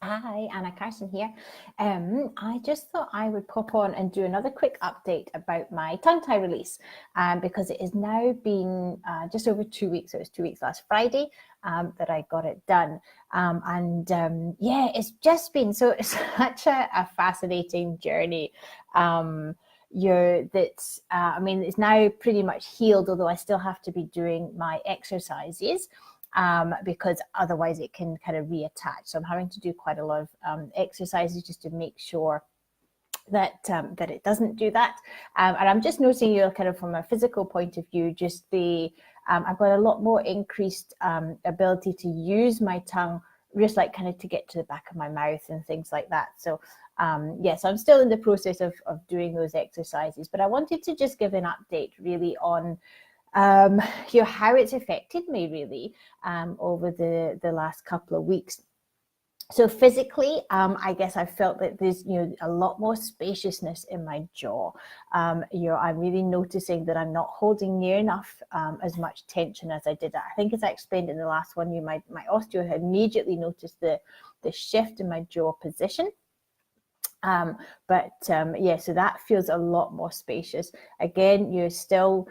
Hi, Anna Carson here. I just thought I would pop on and do another quick update about my tongue tie release because it has now been just over 2 weeks. So it was 2 weeks last Friday that I got it done. Yeah, it's just been it's such a fascinating journey. I mean, it's now pretty much healed, although I still have to be doing my exercises. Because otherwise it can kind of reattach. So I'm having to do quite a lot of exercises just to make sure that it doesn't do that. And I'm just noticing, kind of from a physical point of view, just I've got a lot more increased ability to use my tongue, just like kind of to get to the back of my mouth and things like that. So so I'm still in the process of doing those exercises, but I wanted to just give an update really on how it's affected me really over the last couple of weeks. So physically, I guess I felt that there's a lot more spaciousness in my jaw. I'm really noticing that I'm not holding near enough as much tension as I did. I think, as I explained in the last one, my osteo had immediately noticed the shift in my jaw position. So that feels a lot more spacious. Again, you're still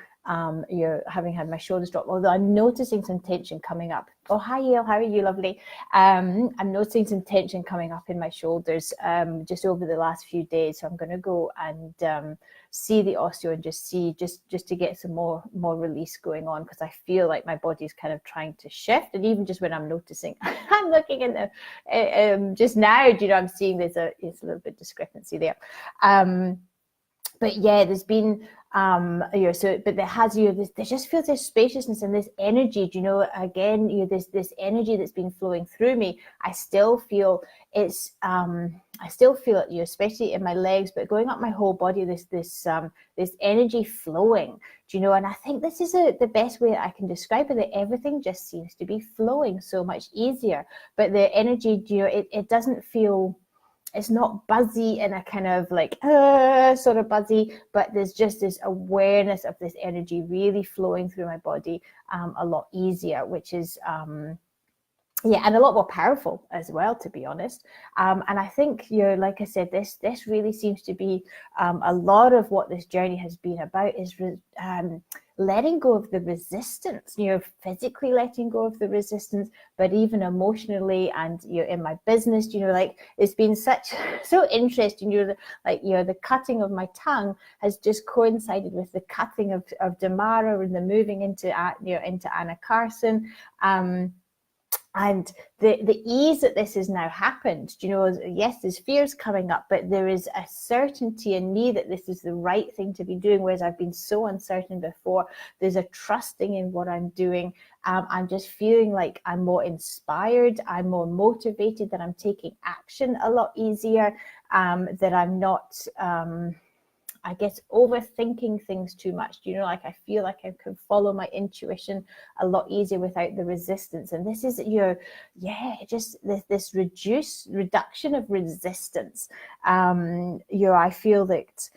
you're having had my shoulders drop, although I'm noticing some tension coming up. Oh, hi Yale, how are you? Lovely. I'm noticing some tension coming up in my shoulders just over the last few days. So I'm going to go and see the osteo and just to get some more release going on, because I feel like my body's kind of trying to shift. And even just when I'm noticing, I'm looking in the just now, I'm seeing there's a little bit of discrepancy there. But yeah, there's been but there has there just feels this spaciousness and this energy. Again, this energy that's been flowing through me. I still feel it's I still feel it, especially in my legs, but going up my whole body. This energy flowing. And I think this is the best way that I can describe it. That everything just seems to be flowing so much easier. But the energy, it doesn't feel. It's not buzzy in a kind of like sort of buzzy, but there's just this awareness of this energy really flowing through my body a lot easier, which is and a lot more powerful as well, to be honest. And I think, like I said, this really seems to be a lot of what this journey has been about, is letting go of the resistance, physically letting go of the resistance, but even emotionally and in my business, it's been so interesting. The cutting of my tongue has just coincided with the cutting of Damara and the moving into Anna Carson. And the ease that this has now happened, yes, there's fears coming up, but there is a certainty in me that this is the right thing to be doing, whereas I've been so uncertain before. There's a trusting in what I'm doing. I'm just feeling like I'm more inspired, I'm more motivated, that I'm taking action a lot easier, that I'm not... I guess overthinking things too much. I feel like I can follow my intuition a lot easier without the resistance. And this is just this reduction of resistance. I feel that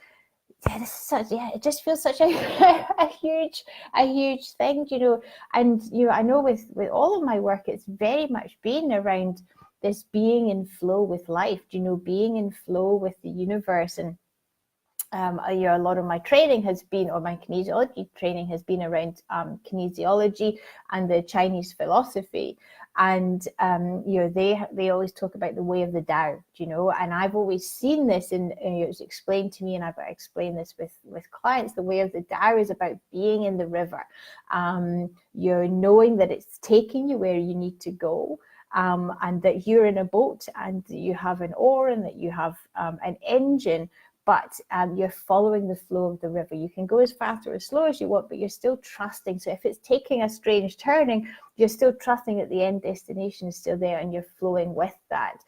it just feels such a huge thing, And I know with all of my work, it's very much been around this being in flow with life, being in flow with the universe. And a lot of my training has been, or my kinesiology training has been around kinesiology and the Chinese philosophy. And they always talk about the way of the Tao, and I've always seen this, and it was explained to me, and I've explained this with clients. The way of the Tao is about being in the river. You're knowing that it's taking you where you need to go. And that you're in a boat, and you have an oar, and that you have an engine, but you're following the flow of the river. You can go as fast or as slow as you want, but you're still trusting. So if it's taking a strange turning, you're still trusting that the end destination is still there, and you're flowing with that.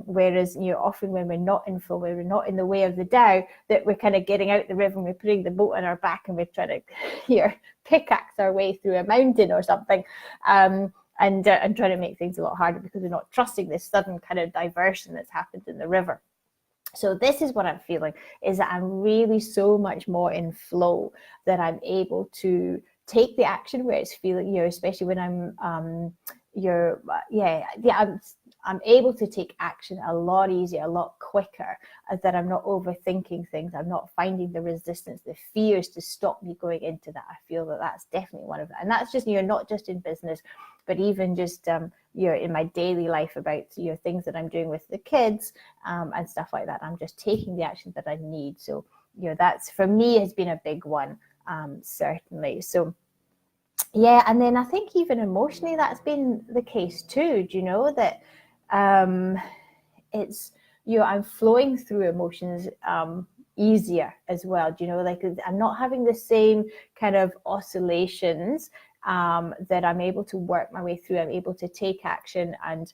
Whereas often when we're not in flow, when we're not in the way of the Tao, that we're kind of getting out the river and we're putting the boat on our back, and we're trying to pickaxe our way through a mountain or something. And trying to make things a lot harder because we're not trusting this sudden kind of diversion that's happened in the river. So this is what I'm feeling, is that I'm really so much more in flow, that I'm able to take the action where it's feeling, especially when I'm I'm able to take action a lot easier, a lot quicker, that I'm not overthinking things. I'm not finding the resistance, the fears to stop me going into that. I feel that that's definitely one of it. And that's just, not just in business, but even just, in my daily life about, things that I'm doing with the kids and stuff like that. I'm just taking the action that I need. So, that's for me has been a big one, certainly. So, yeah, and then I think even emotionally that's been the case too. Do you know that it's I'm flowing through emotions easier as well. Do you know, like I'm not having the same kind of oscillations that I'm able to work my way through. I'm able to take action and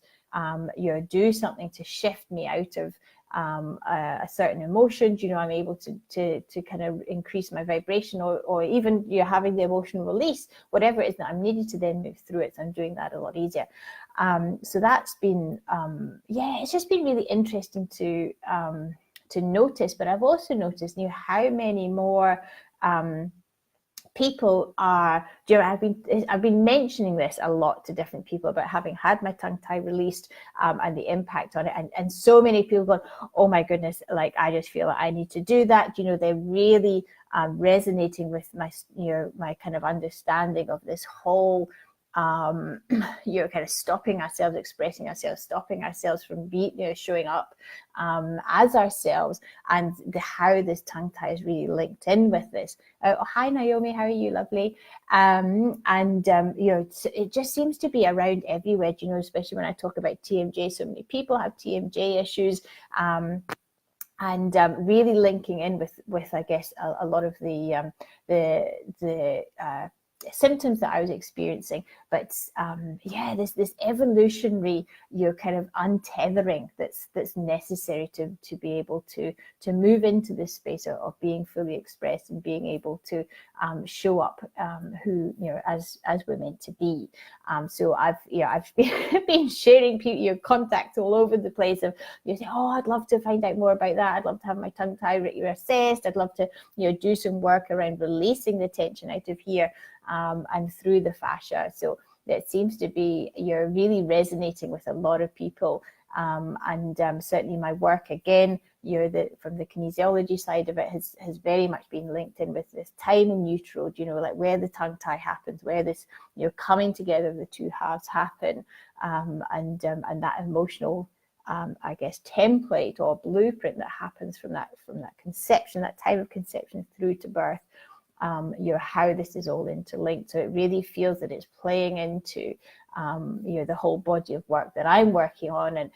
do something to shift me out of a certain emotion. I'm able to kind of increase my vibration, or even having the emotional release, whatever it is that I'm needed to then move through it. So I'm doing that a lot easier. So that's been it's just been really interesting to notice. But I've also noticed how many more people are, I've been mentioning this a lot to different people about having had my tongue tie released and the impact on it, and so many people go, oh my goodness, like I just feel like I need to do that. They're really resonating with my my kind of understanding of this whole kind of stopping ourselves, expressing ourselves, stopping ourselves from showing up as ourselves, and how this tongue tie is really linked in with this. Hi Naomi, how are you? Lovely. It just seems to be around everywhere, especially when I talk about TMJ. So many people have TMJ issues, and really linking in with I guess a lot of the symptoms that I was experiencing. But this evolutionary kind of untethering that's necessary to be able to move into this space of being fully expressed and being able to show up who as we're meant to be. So I've been sharing your contacts all over the place of say, oh, I'd love to find out more about that. I'd love to have my tongue tie assessed. I'd love to do some work around releasing the tension out of here and through the fascia. So it seems to be really resonating with a lot of people, and certainly my work again, from the kinesiology side of it has very much been linked in with this time in neutral. Like where the tongue tie happens, where this coming together of the two halves happen, and that emotional I guess template or blueprint that happens from that conception, that time of conception through to birth. How this is all interlinked. So it really feels that it's playing into the whole body of work that I'm working on, and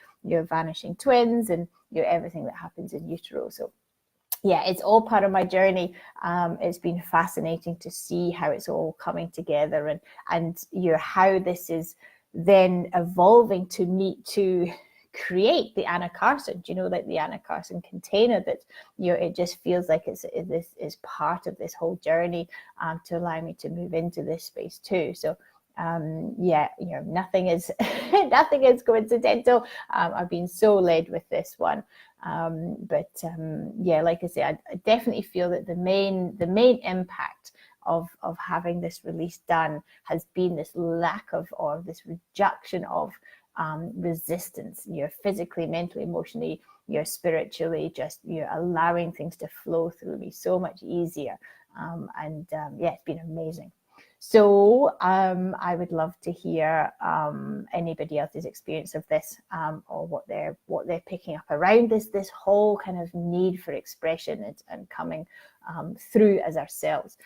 vanishing twins, and everything that happens in utero. So yeah, it's all part of my journey. It's been fascinating to see how it's all coming together, and how this is then evolving to meet to create the Anna Carson, like the Anna Carson container that, it just feels like this is part of this whole journey to allow me to move into this space too. So nothing is nothing is coincidental. I've been so led with this one. Like I say, I definitely feel that the main impact of having this release done has been this lack of, or this reduction of resistance, physically, mentally, emotionally, spiritually, just allowing things to flow through me so much easier. It's been amazing. So I would love to hear anybody else's experience of this, or what they're picking up around this whole kind of need for expression and coming through as ourselves.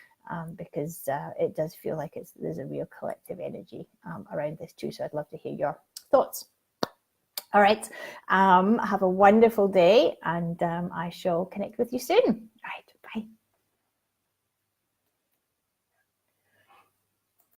Because it does feel like there's a real collective energy around this too. So I'd love to hear your thoughts. All right. Have a wonderful day, and I shall connect with you soon.